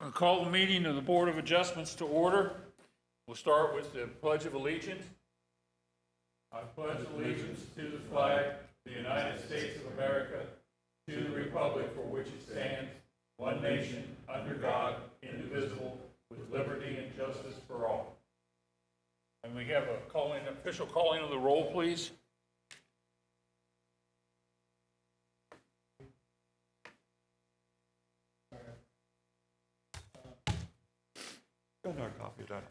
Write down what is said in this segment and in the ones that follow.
I'll call the meeting of the Board of Adjustments to order. We'll start with the Pledge of Allegiance. I pledge allegiance to the flag of the United States of America, to the republic for which it stands, one nation, under God, indivisible, with liberty and justice for all. And we have a official calling of the roll, please. Got another copy of that.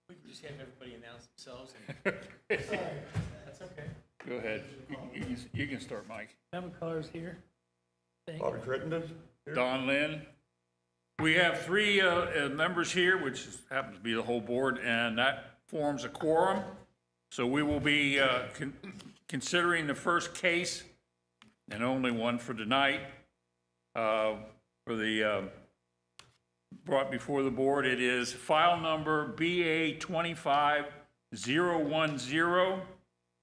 We can just have everybody announce themselves. That's okay. Go ahead. You can start, Mike. Kevin Carr's here. Bobby Crittenden here. Don Lynn. We have three members here, which happens to be the whole board, and that forms a quorum. So we will be considering the first case, and only one for tonight, brought before the board. It is file number BA 25010.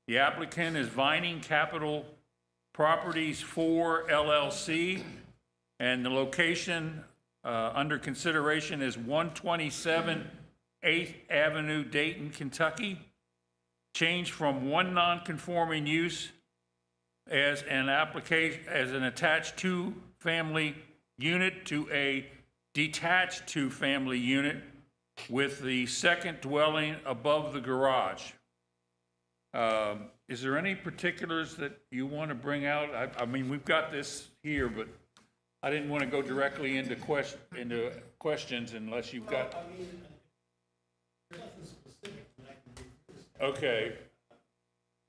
The applicant is Vining Capital Properties 4 LLC, and the location under consideration is 127 8th Avenue, Dayton, Kentucky. Change from one non-conforming use as an attached two-family unit to a detached two-family unit with the second dwelling above the garage. Is there any particulars that you want to bring out? I mean, we've got this here, but I didn't want to go directly into questions unless you've got. There's nothing specific that I can do. Okay.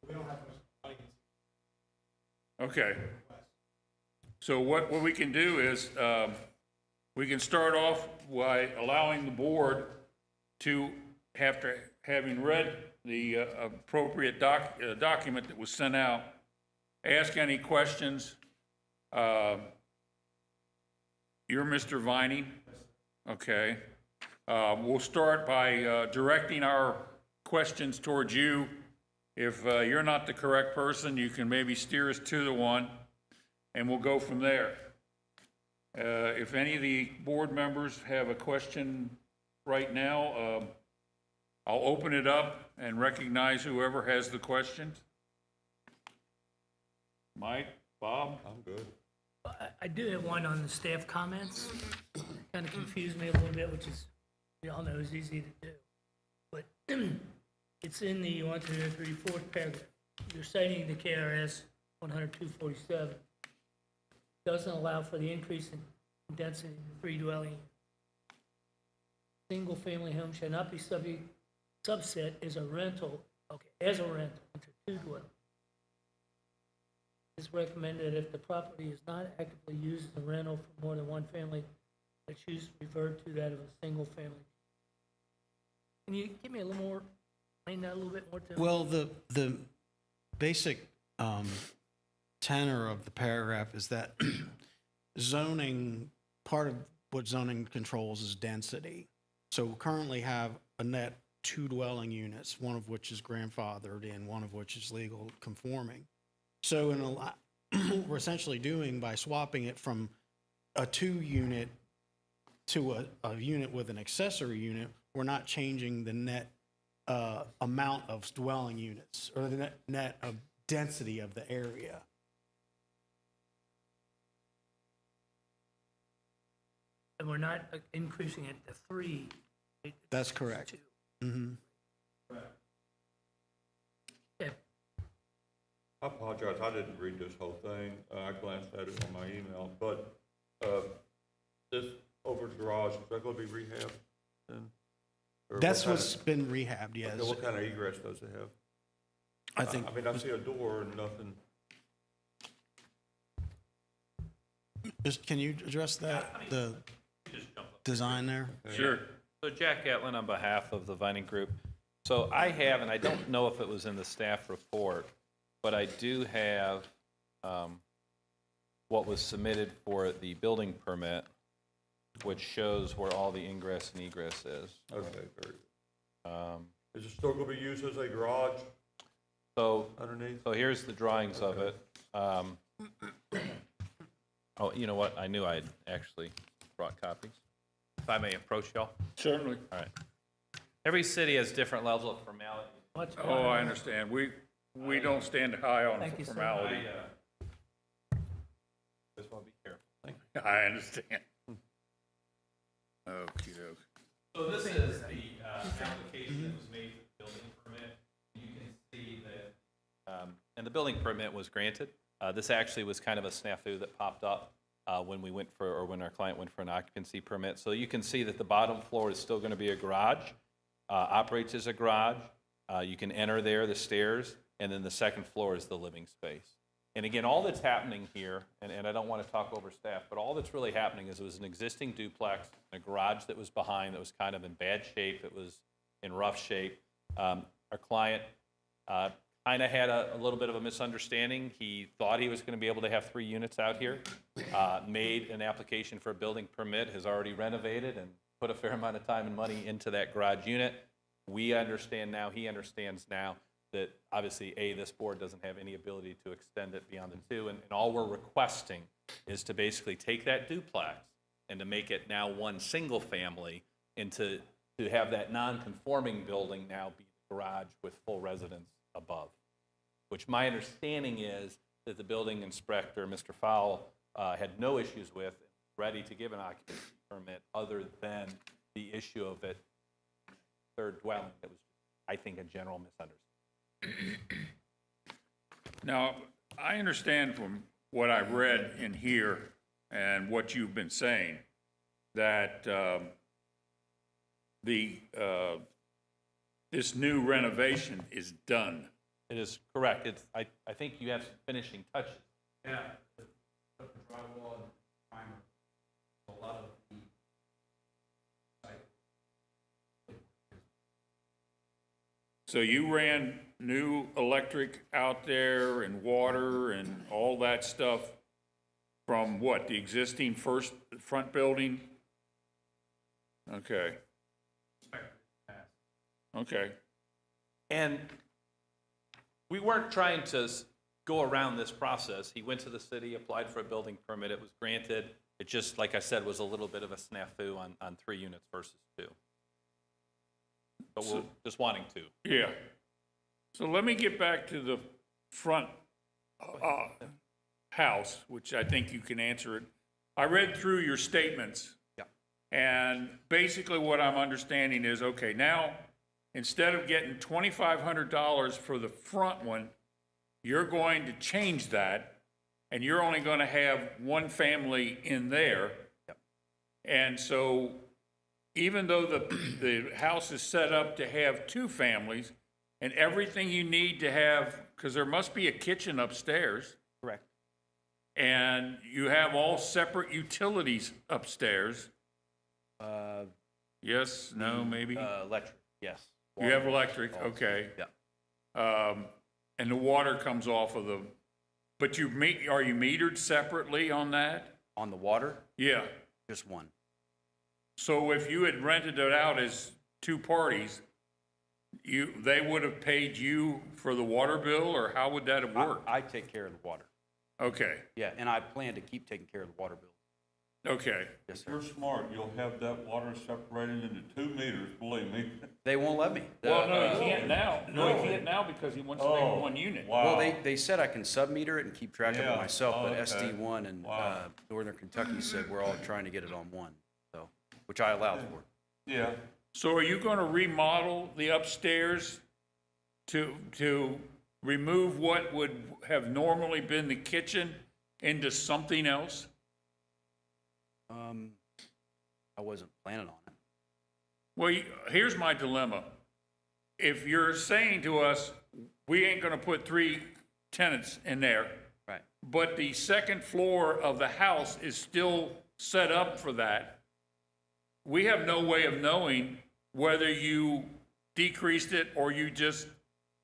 We don't have much audience. Okay. So what we can do is, we can start off by allowing the board to, after having read the appropriate document that was sent out, ask any questions. You're Mr. Vining? Okay. We'll start by directing our questions towards you. If you're not the correct person, you can maybe steer us to the one, and we'll go from there. If any of the board members have a question right now, I'll open it up and recognize whoever has the question. Mike, Bob? I'm good. I do have one on the staff comments. Kind of confused me a little bit, which is, we all know is easy to do. But it's in the 1, 2, 3, 4th paragraph. You're citing the KRS 10247. Doesn't allow for the increase in density in three dwelling. Single-family home shall not be subset as a rental, as a rental into two dwellings. It's recommended if the property is not actively used as a rental for more than one family, that choose to revert to that of a single family. Can you give me a little more, explain that a little bit more to me? Well, the basic tenor of the paragraph is that zoning, part of what zoning controls is density. So we currently have a net 2 dwelling units, one of which is grandfathered and one of which is legal conforming. So what we're essentially doing by swapping it from a 2-unit to a unit with an accessory unit, we're not changing the net amount of dwelling units or the net of density of the area. And we're not increasing it to 3. That's correct. Mm-hmm. Okay. I apologize, I didn't read this whole thing. I glanced at it on my email, but this over the garage, is that going to be rehabbed then? Or That's what what's been rehabbed, yes. Okay, what kind of egress does it have? I think. I mean, I see a door and nothing. Can you address that, the design there? Sure. So Jack Gatlin on behalf of the Vining Group. So I have, and I don't know if it was in the staff report, but I do have what was submitted for the building permit, which shows where all the ingress and egress is. Okay, very good. Is it still going to be used as a garage So underneath? here's the drawings of it. Oh, you know what? I knew I had actually brought copies. If I may approach y'all. Certainly. All right. Every city has different levels of formality. What's Oh, I understand. We don't stand high on Thank you, sir. formality. Just want to be careful. I understand. Okey-doke. So this is the application that was made for the building permit. You can see that, and the building permit was granted. This actually was kind of a snafu that popped up when we went for, or when our client went for an occupancy permit. So you can see that the bottom floor is still going to be a garage, operates as a garage. You can enter there, the stairs, and then the second floor is the living space. And again, all that's happening here, and I don't want to talk over staff, but all that's really happening is it was an existing duplex, a garage that was behind that was kind of in bad shape, it was in rough shape. Our client kind of had a little bit of a misunderstanding. He thought he was going to be able to have 3 units out here, made an application for a building permit, has already renovated and put a fair amount of time and money into that garage unit. We understand now, he understands now, that obviously, this board doesn't have any ability to extend it beyond the 2, and all we're requesting is to basically take that duplex and to make it now one single family, and to have that non-conforming building now be the garage with full residence above, which my understanding is that the building inspector, Mr. Fowle, had no issues with, ready to give an occupancy permit other than the issue of it, third dwelling. That was, I think, a general misunderstanding. Now, I understand from what I read in here and what you've been saying, that this new renovation is done. It is correct. It's, I think you have some finishing touches. Yeah. The drywall and primer. A lot of the So you ran new electric out there and water and all that stuff from what, the existing front building? Okay. Okay. And we weren't trying to go around this process. He went to the city, applied for a building permit, it was granted. It just, like I said, was a little bit of a snafu on 3 units versus 2. But we're just wanting to. Yeah. So let me get back to the front house, which I think you can answer it. I read through your statements. Yeah. And basically what I'm understanding is, okay, now, instead of getting $2,500 for the front one, you're going to change that, and you're only going to have one family in there. Yep. And so even though the house is set up to have 2 families, and everything you need to have, because there must be a kitchen upstairs, Correct. and you have all separate utilities upstairs. Yes, no, maybe? Electric, yes. You have electric, okay. Yeah. And the water comes off of the, but are you metered separately on that? On the water, Yeah. just one. So if you had rented it out as 2 parties, they would have paid you for the water bill, or how would that have worked? I take care of the water. Okay, Yeah, and I plan to keep taking care of the water bill. okay. Yes, If sir. you're smart, you'll have that water separated into 2 meters, believe me. They won't let me. Well, no, you can't now. No, you can't now because he wants to make Oh, one unit. wow. Well, they said I can sub-meter it and keep track of Yeah. it myself, but Oh, okay. SD1 and Wow. Northern Kentucky said we're all trying to get it on one, so, which I allowed for. Yeah, So are you going to remodel the upstairs to remove what would have normally been the kitchen into something else? I wasn't planning on it. Well, here's my dilemma. If you're saying to us, we ain't going to put 3 tenants in there, Right. but the second floor of the house is still set up for that, we have no way of knowing whether you decreased it or you just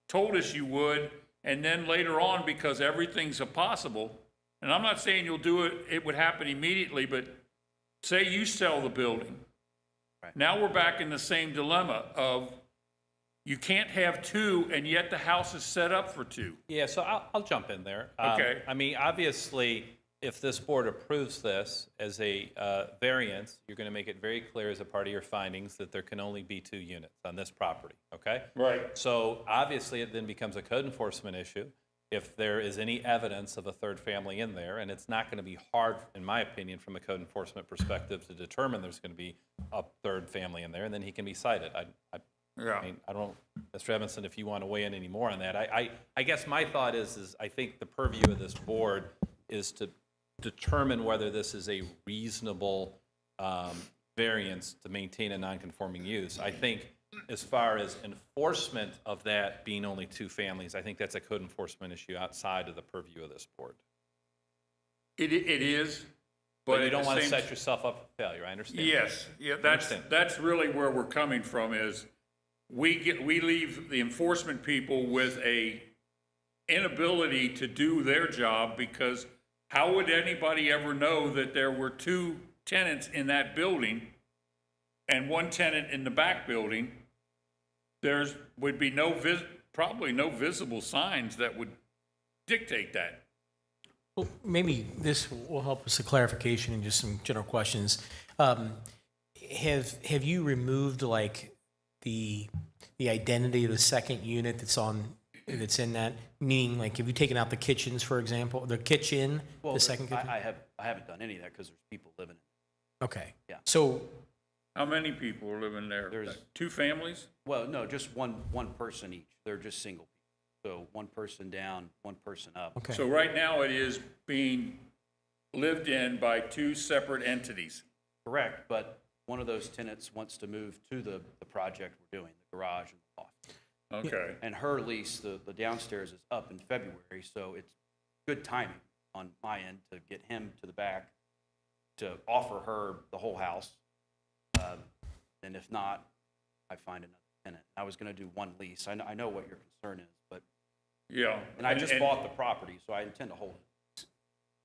told us you would, and then later on, because everything's possible, and I'm not saying you'll do it, it would happen immediately, but say you sell the building. Right. Now we're back in the same dilemma of you can't have 2 and yet the house is set up for 2. Yeah, so I'll jump in there. Okay. I mean, obviously, if this board approves this as a variance, you're going to make it very clear as a part of your findings that there can only be 2 units on this property, okay? Right. So obviously, it then becomes a code enforcement issue if there is any evidence of a third family in there, and it's not going to be hard, in my opinion, from a code enforcement perspective, to determine there's going to be a third family in there, and then he can be cited. Yeah. I mean, I don't, Mr. Evanson, if you want to weigh in any more on that. I guess my thought is I think the purview of this board is to determine whether this is a reasonable variance to maintain a non-conforming use. I think as far as enforcement of that being only 2 families, I think that's a code enforcement issue outside of the purview of this board. It is, But you at don't the want to same set yourself up for failure, I understand. Yes, yeah, Understand. that's really where we're coming from is we leave the enforcement people with a inability to do their job because how would anybody ever know that there were 2 tenants in that building and 1 tenant in the back building? Would be probably no visible signs that would dictate that. Well, maybe this will help us a clarification and just some general questions. Have you removed like the identity of the second unit that's in that? Meaning, like, have you taken out the kitchens, for example, the kitchen, Well, the second kitchen? I haven't done any of that because there's people living in it. Okay. Yeah. So, How many people are living there? There's- 2 families? Well, no, just one person each. They're just single people. So 1 person down, 1 person up. okay. So right now it is being lived in by 2 separate entities. Correct, but one of those tenants wants to move to the project we're doing, the garage and the loft. Okay. And her lease, the downstairs is up in February, so it's good timing on my end to get him to the back, to offer her the whole house. And if not, I find another tenant. I was gonna do 1 lease. I know what your concern is, but, Yeah. and I just bought the property, so I intend to hold it.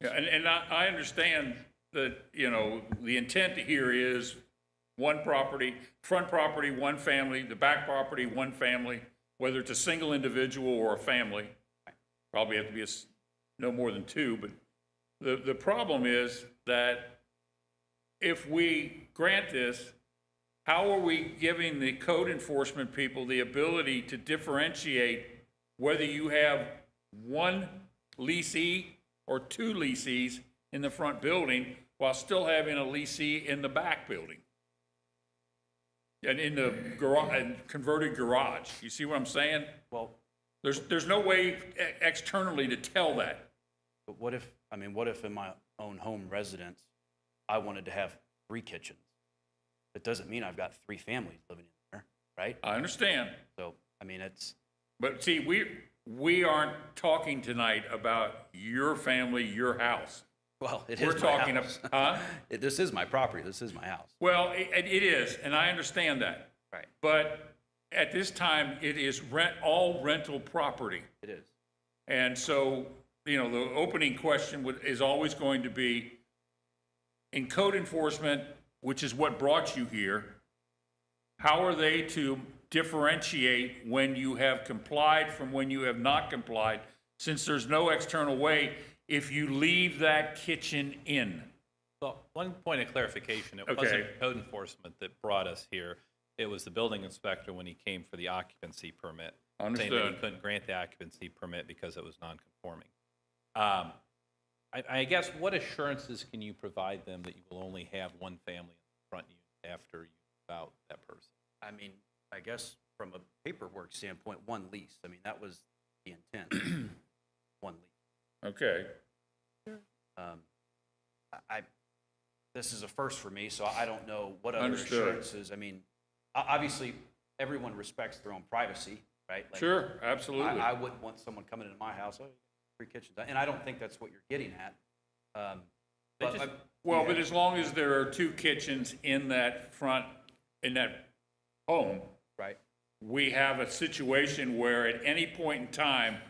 Yeah, and I understand that, the intent here is 1 property, front property, 1 family, the back property, 1 family, whether it's a single individual or a family. Probably have to be no more than 2, but the problem is that if we grant this, how are we giving the code enforcement people the ability to differentiate whether you have 1 leasee or 2 leasees in the front building while still having a leasee in the back building? And in the garage, and converted garage. You see what I'm saying? Well, There's no way externally to tell that. but what if in my own home residence, I wanted to have 3 kitchens? It doesn't mean I've got 3 families living in there, right? I understand. So, I mean, it's, But see, we aren't talking tonight about your family, your house. well, it We're is my talking, house. huh? This is my property, this is my house. Well, it is, and I understand that. Right. But at this time, it is all rental property. It is. And so, the opening question is always going to be, in code enforcement, which is what brought you here, how are they to differentiate when you have complied from when you have not complied, since there's no external way if you leave that kitchen in? Well, one point of clarification, it Okay. wasn't code enforcement that brought us here. It was the building inspector when he came for the occupancy permit. Saying that he Understood. couldn't grant the occupancy permit because it was non-conforming. I guess what assurances can you provide them that you will only have 1 family in the front unit after you move out that person? I mean, I guess from a paperwork standpoint, 1 lease. I mean, that was the intent. 1 lease. Okay. This is a first for me, so I don't know what other Understood. assurances. I mean, obviously, everyone respects their own privacy, right? Like, Sure, absolutely. I wouldn't want someone coming into my house, 3 kitchens, and I don't think that's what you're getting at. But just- Well, but as long as there are 2 kitchens in that home, right, we have a situation where at any point in time,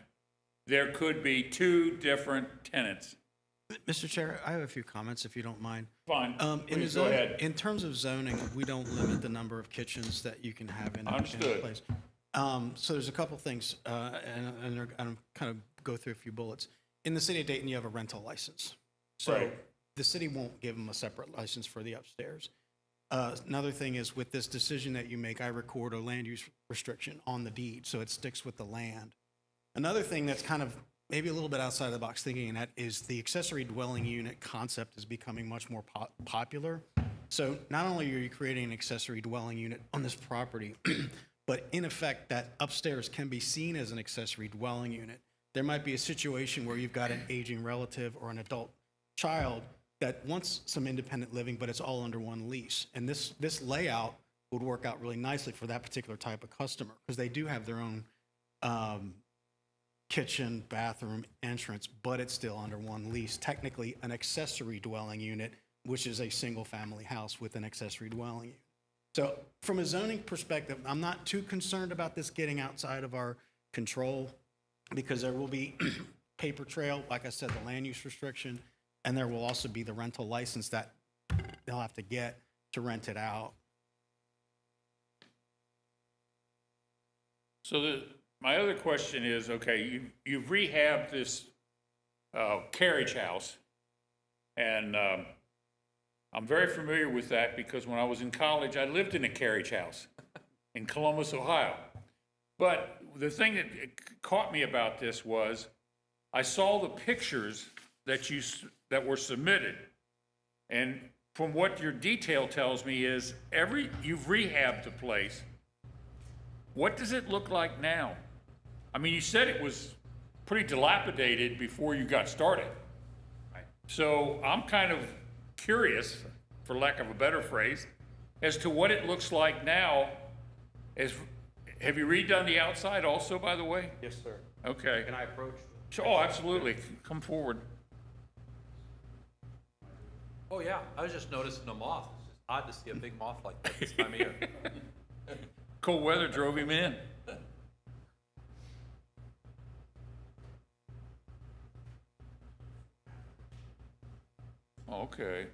there could be 2 different tenants. Mr. Chair, I have a few comments, if you don't mind. Fine, In the please go zone, ahead. in terms of zoning, we don't limit the number of kitchens that you can have in a Understood. place. So there's a couple things, and I'm kind of go through a few bullets. In the city of Dayton, you have a rental license. So Right. the city won't give them a separate license for the upstairs. Another thing is with this decision that you make, I record a land use restriction on the deed, so it sticks with the land. Another thing that's kind of maybe a little bit outside of the box thinking, and that is the accessory dwelling unit concept is becoming much more popular. So not only are you creating an accessory dwelling unit on this property, but in effect, that upstairs can be seen as an accessory dwelling unit. There might be a situation where you've got an aging relative or an adult child that wants some independent living, but it's all under one lease. And this layout would work out really nicely for that particular type of customer, because they do have their own kitchen, bathroom, entrance, but it's still under one lease. Technically, an accessory dwelling unit, which is a single-family house with an accessory dwelling unit. So from a zoning perspective, I'm not too concerned about this getting outside of our control, because there will be paper trail, like I said, the land use restriction, and there will also be the rental license that they'll have to get to rent it out. So my other question is, okay, you've rehabbed this carriage house, and I'm very familiar with that because when I was in college, I lived in a carriage house in Columbus, Ohio. But the thing that caught me about this was I saw the pictures that were submitted, and from what your detail tells me is you've rehabbed the place. What does it look like now? I mean, you said it was pretty dilapidated before you got started. So I'm kind of curious, for lack of a better phrase, as to what it looks like now. Have you redone the outside also, by the way? Yes, sir. Okay. Can I approach? Oh, absolutely. Come forward. Oh, yeah, I was just noticing a moth. It's just odd to see a big moth like that this time of year. Cold weather drove him in. Okay.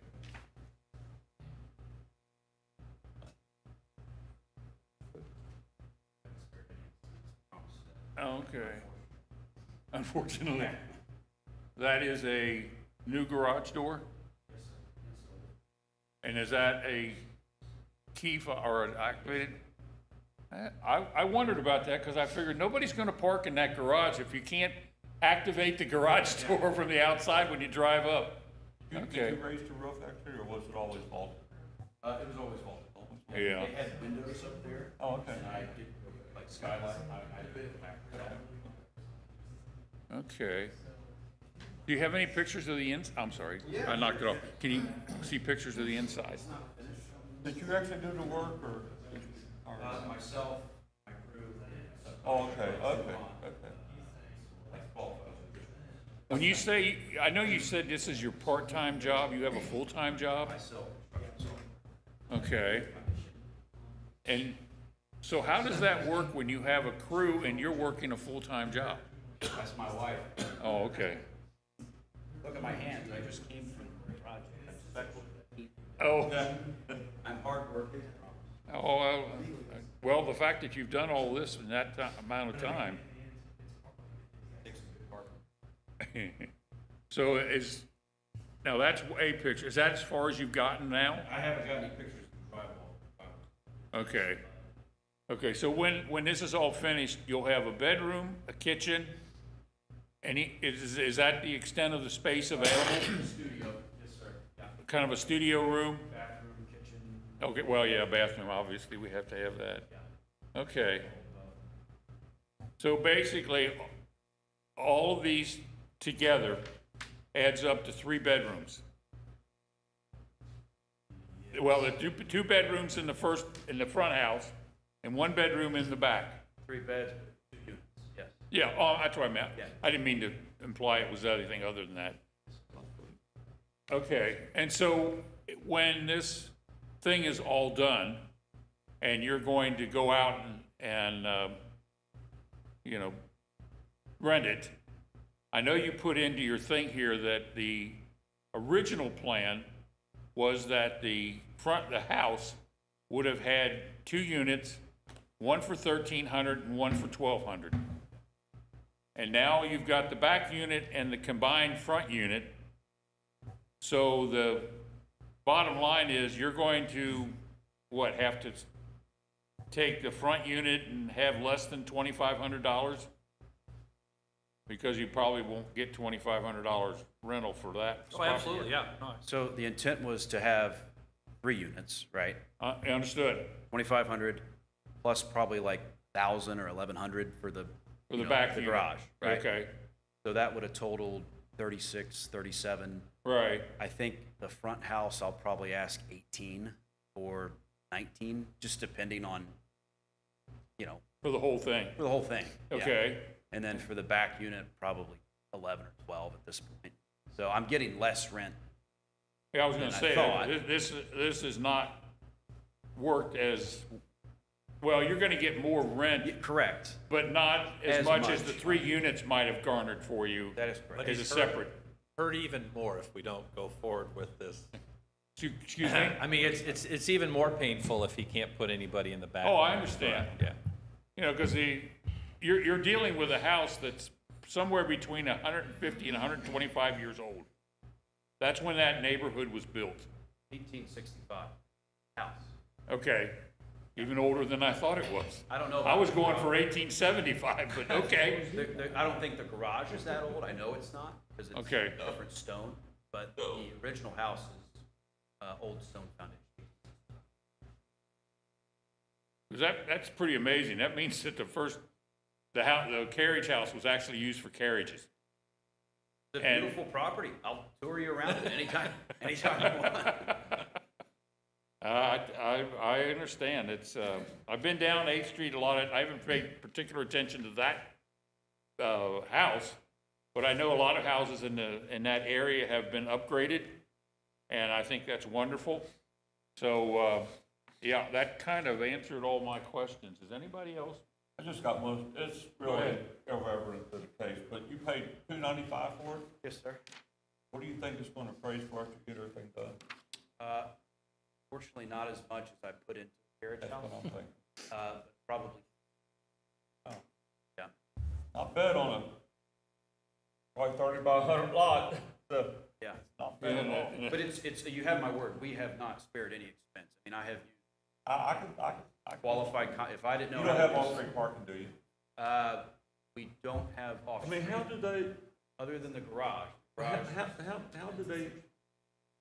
Okay. Unfortunately, that is a new garage door? And is that a key or an activated? I wondered about that because I figured nobody's going to park in that garage if you can't activate the garage door from the outside when you drive up. Did Okay. you raise the roof actually, or was it always vaulted? It was always vaulted. Yeah. They had windows up there, Oh, okay. and I did, like skylight, I put it back. Okay. Do you have any pictures of the I knocked it off. Can you see pictures of the inside? Did you actually do the work, or? Myself, my crew. Oh, okay, okay. When you say, I know you said this is your part-time job, you have a full-time job? Okay. And so how does that work when you have a crew and you're working a full-time job? That's my wife. Oh, okay. Look at my hands, I just came from the project. Oh, I'm hardworking. oh, well, the fact that you've done all this in that amount of time. So now that's a picture. Is that as far as you've gotten now? I haven't got any pictures of the drywall. Okay. Okay, so when this is all finished, you'll have a bedroom, a kitchen, is that the extent of the space available? Studio, yes, sir. Yeah. Kind of a studio room? Bathroom, kitchen. Okay, well, yeah, bathroom, obviously, we have to have that. Okay. So basically, all of these together adds up to 3 bedrooms. Well, the two bedrooms in the front house, and 1 bedroom in the back. 3 beds, 2 units, yes. Yeah, oh, that's what I meant. Yeah. I didn't mean to imply it was anything other than that. Okay, and so when this thing is all done, and you're going to go out and rent it, I know you put into your thing here that the original plan was that the house would have had 2 units, one for 1,300 and one for 1,200. And now you've got the back unit and the combined front unit, So the bottom line is you're going to, what, have to take the front unit and have less than $2,500? Because you probably won't get $2,500 rental for that. Oh, absolutely, yeah. No, So the intent was to have 3 units, right? Understood, 2,500 plus probably like 1,000 or 1,100 for the, for the you know, back the unit. garage, right? Okay, So that would have totaled 36, 37. right, I think the front house, I'll probably ask 18 or 19, just depending on, you know, for the whole thing, for the whole thing. yeah. okay. And then for the back unit, probably 11 or 12 at this point. So I'm getting less rent. Yeah, I was gonna than I say, thought. this is not worked as, well, you're gonna get more rent, Correct. but not as As much as much. the 3 units might have garnered for you That is correct. as a he's separate. hurt even more if we don't go forward with this. Excuse me? I mean, it's even more painful if he can't put anybody in the back. Oh, I understand. Yeah. You know, because you're dealing with a house that's somewhere between 150 and 125 years old. That's when that neighborhood was built. 1865 house. Okay, even older than I thought it was. I don't know. I was going for 1875, but okay. I don't think the garage is that old. I know it's not because it's Okay. different stone. But the original house is old stone foundation. 'Cause that's pretty amazing. That means that the carriage house was actually used for carriages. It's a And- beautiful property. I'll tour you around it anytime you want. I understand. It's, I've been down 8th Street a lot. I haven't paid particular attention to that, house, but I know a lot of houses in that area have been upgraded, and I think that's wonderful. So, yeah, that kind of answered all my questions. Is anybody else? I just got one, it's really irrelevant to the case, but you paid $295 for it? Yes, sir. What do you think it's gonna appraise for after you get everything done? Fortunately, not as much as I put into the carriage That's house. what I'm thinking. But probably. Oh. Yeah. I bet on a, probably 30 by 100 lot, so Yeah. not bad at all. But it's, you have my word. We have not spared any expense. I mean, I have used I can. qualified, if I didn't know. You don't how have to use- off-street parking, do you? We don't have I off. mean, how do they, Other than the garage. how do they,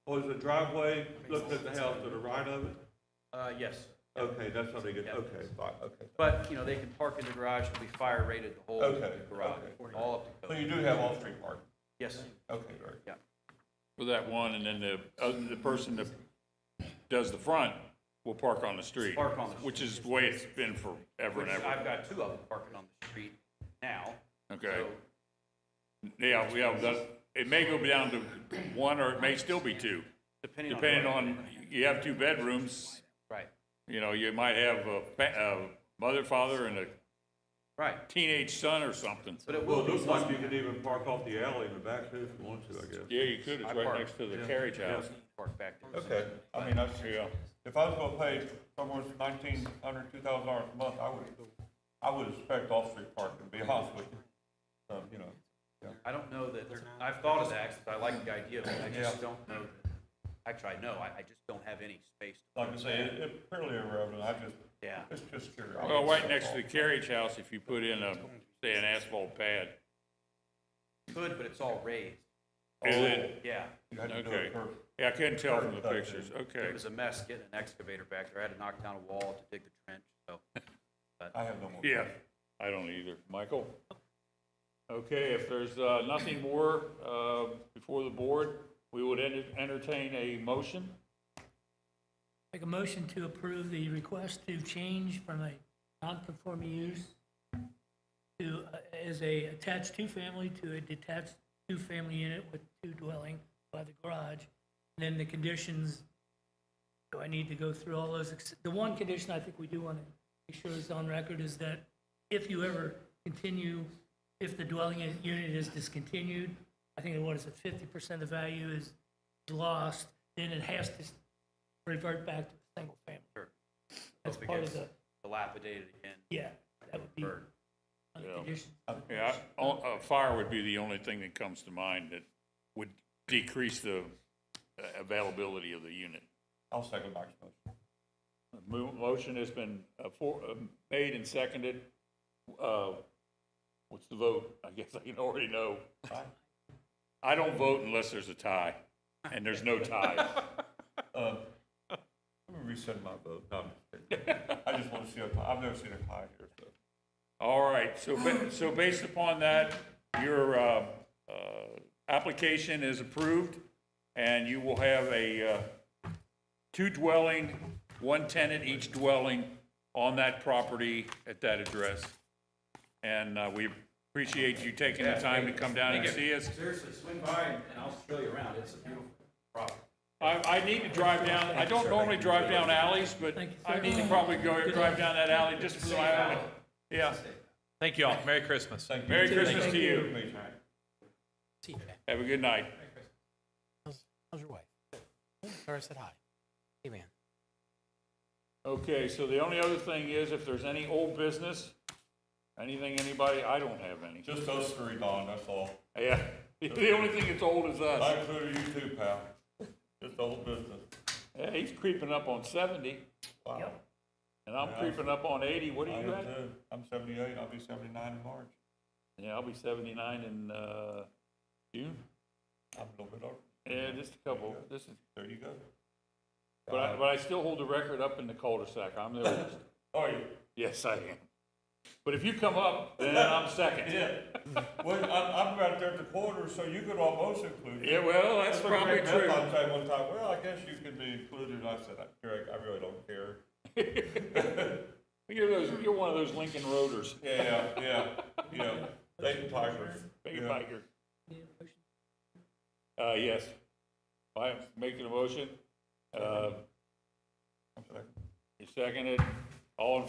or is the driveway looked at the house to the right of it? Yes. Okay, that's how they get, Yeah. okay, fine, okay. But, you know, they can park in the garage. It'll be fire rated, the whole Okay, garage, okay. all up to So code. you do have off-street parking? Yes. Okay, great. For that one, and then the person that does the front will park on the street. Park on the street. Which is the way it's been forever and Which ever. I've got 2 of them parking on the street now. Okay. So Yeah, it may go down to 1, or it may still be 2, depending on. depending on, you have 2 bedrooms, Right, you know, you might have a mother, father, and a right. teenage son or something. But it Well, will it be looks like some you could even park off the alley in the back too if you want to, I guess. Yeah, you could, it's I right park- next to the carriage house. park back there. Okay, I mean, that's, Yeah. if I was gonna pay somewhere $1,900, $2,000 a month, I would expect off-street parking, to be honest with you. You know, I don't know that, I've thought of that, 'cause I like the idea of it, I just don't know that, actually, I know, I just don't have any space. to like I put say, that. it's fairly irrelevant, Yeah, it's just curious. Well, right next to the carriage house, if you put in say an asphalt pad. could, but it's all raised, Is it? yeah. You had to do Okay. it first. Yeah, I couldn't tell from the Curb cut, pictures, It okay. was a mess getting an excavator back there, I had to knock down a wall to dig the trench, so. I have no more. Yeah, I don't either. Michael? Okay, if there's nothing more before the board, we would entertain a motion. Make a motion to approve the request to change from a non-conforming use to, as a attached two-family to a detached two-family unit with 2 dwelling by the garage. And then the conditions, do I need to go through all those? The one condition I think we do want to make sure is on record is that if you ever continue, if the dwelling unit is discontinued, I think what is it, 50% of the value is lost, then it has to revert back to the single family. Sure. That's If it part of gets the, dilapidated again, yeah, that would be on bird. the Yeah. condition. Yeah, a fire would be the only thing that comes to mind that would decrease the availability of the unit. I'll second Mike's motion. Motion has been made and seconded. What's the vote? I guess I can already know. I don't vote unless there's a tie, and there's no ties. Let me resend my vote. No, I'm just kidding. I just want to see a tie. I've never seen a tie here, so. All right, so based upon that, your application is approved, and you will have a 2 dwelling, 1 tenant each dwelling on that property at that address. And we appreciate you taking the time to come down and see us. Seriously, swing by and I'll show you around. It's a beautiful property. I need to drive down, I don't normally drive down alleys, but I need to probably drive down that alley just for my own. Yeah. Thank you all. Merry Christmas. Merry Christmas to you. See you, man. Have a good night. How's your wife? Sarah said hi. Hey, man. Okay, so the only other thing is if there's any old business, anything, anybody, I don't have any. Just us three, Don, that's all. Yeah, the only thing that's old is I us. included you too, pal. Just the whole business. Yeah, he's creeping up on 70, Wow. and I'm creeping up on 80. What are I you am at? too. I'm 78, I'll be 79 in March. Yeah, I'll be 79 in June. I'm a little bit over. Yeah, just a couple. This is, There you go. but I still hold the record up in the cul-de-sac. I'm the oldest. Oh, you? Yes, I am. But if you come up, then I'm second. Yeah. Well, I'm right there at the corner, so you could almost include me. Yeah, well, that's probably true. I said one time, well, I guess you can be included. I said, Greg, I really don't care. You're one of those Lincoln Roaders. Yeah. Dayton Tigers. Big Yeah. biker. Yes. I'm making a motion. You seconded. All in